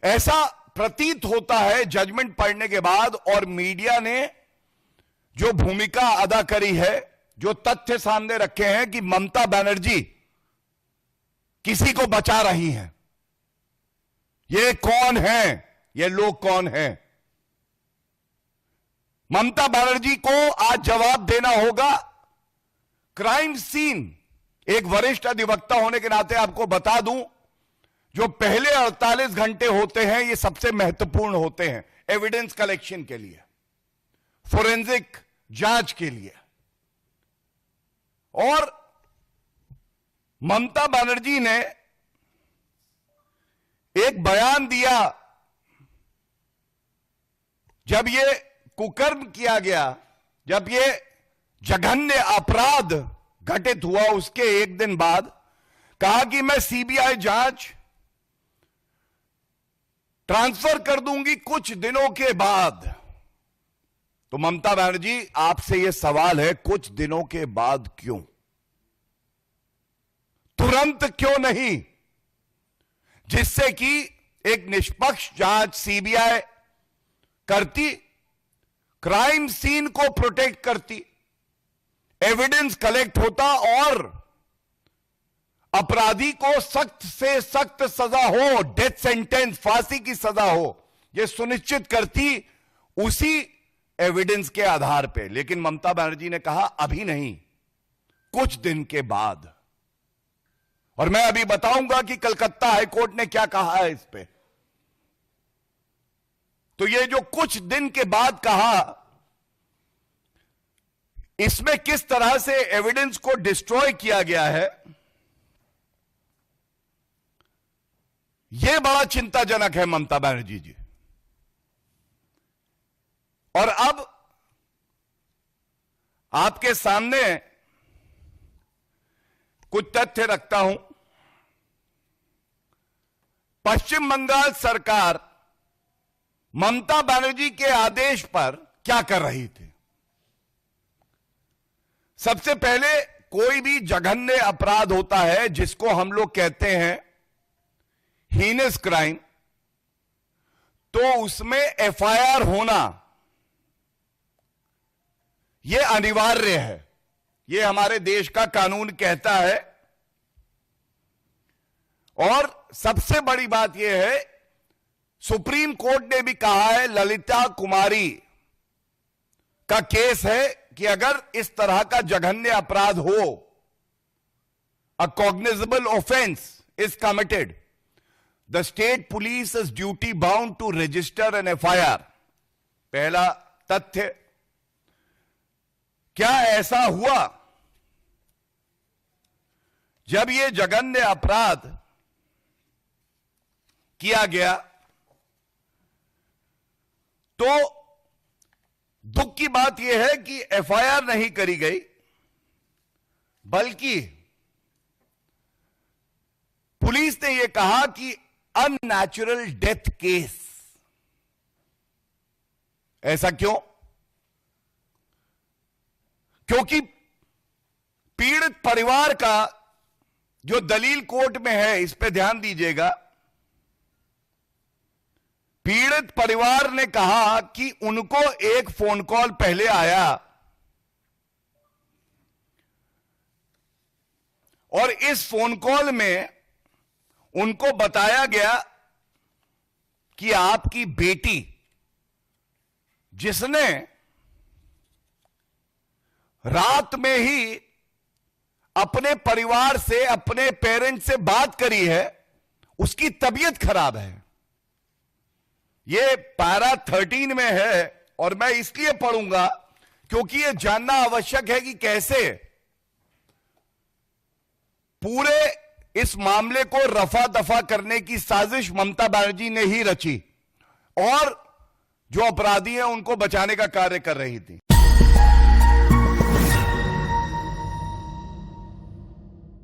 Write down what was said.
ऐसा प्रतीत होता है जजमेंट पढ़ने के बाद, और मीडिया ने जो भूमिका अदा करी है, जो तथ्य सामने रखे हैं कि ममता बनर्जी किसी को बचा रही हैं। ये कौन है, ये लोग कौन हैं? ममता बनर्जी को आज जवाब देना होगा। क्राइम सीन, एक वरिष्ठ अधिवक्ता होने के नाते आपको बता दूं, जो पहले 48 घंटे होते हैं ये सबसे महत्वपूर्ण होते हैं एविडेंस कलेक्शन के लिए, फोरेंसिक जांच के लिए। और ममता बनर्जी ने एक बयान दिया जब ये कुकर्म किया गया, जब ये जघन्य अपराध घटित हुआ, उसके एक दिन बाद कहा कि मैं सीबीआई जांच ट्रांसफर कर दूंगी कुछ दिनों के बाद। तो ममता बनर्जी, आपसे यह सवाल है, कुछ दिनों के बाद क्यों? तुरंत क्यों नहीं? जिससे कि एक निष्पक्ष जांच सीबीआई करती, क्राइम सीन को प्रोटेक्ट करती, एविडेंस कलेक्ट होता और अपराधी को सख्त से सख्त सजा हो, डेथ सेंटेंस, फांसी की सजा हो, यह सुनिश्चित करती उसी एविडेंस के आधार पे। लेकिन ममता बनर्जी ने कहा अभी नहीं, कुछ दिन के बाद। और मैं अभी बताऊंगा कि कलकत्ता हाईकोर्ट ने क्या कहा है इस पे। तो ये जो कुछ दिन के बाद कहा, इसमें किस तरह से एविडेंस को डिस्ट्रॉय किया गया है, यह बड़ा चिंताजनक है ममता बनर्जी जी। और अब आपके सामने कुछ तथ्य रखता हूं। पश्चिम बंगाल सरकार ममता बनर्जी के आदेश पर क्या कर रही थी? सबसे पहले, कोई भी जघन्य अपराध होता है जिसको हम लोग कहते हैं हीनस क्राइम, तो उसमें एफआईआर होना यह अनिवार्य है। यह हमारे देश का कानून कहता है। और सबसे बड़ी बात यह है, सुप्रीम कोर्ट ने भी कहा है, ललिता कुमारी का केस है कि अगर इस तरह का जघन्य अपराध हो, a cognizable offence is committed, the state police is duty bound to register an FIR. पहला तथ्य, क्या ऐसा हुआ जब यह जघन्य अपराध किया गया तो दुख की बात यह है कि एफआईआर नहीं करी गई, बल्कि पुलिस ने यह कहा कि अननेचुरल डेथ केस। ऐसा क्यों? क्योंकि पीड़ित परिवार का जो दलील कोर्ट में है, इस पे ध्यान दीजिएगा, पीड़ित परिवार ने कहा कि उनको एक फोन कॉल पहले आया और इस फोन कॉल में उनको बताया गया कि आपकी बेटी, जिसने रात में ही अपने परिवार से, अपने पेरेंट्स से बात करी है, उसकी तबीयत खराब है। यह पैरा 13 में है और मैं इसलिए पढ़ूंगा क्योंकि यह जानना आवश्यक है कि कैसे पूरे इस मामले को रफा दफा करने की साजिश ममता बनर्जी ने ही रची और जो अपराधी हैं उनको बचाने का कार्य कर रही थी।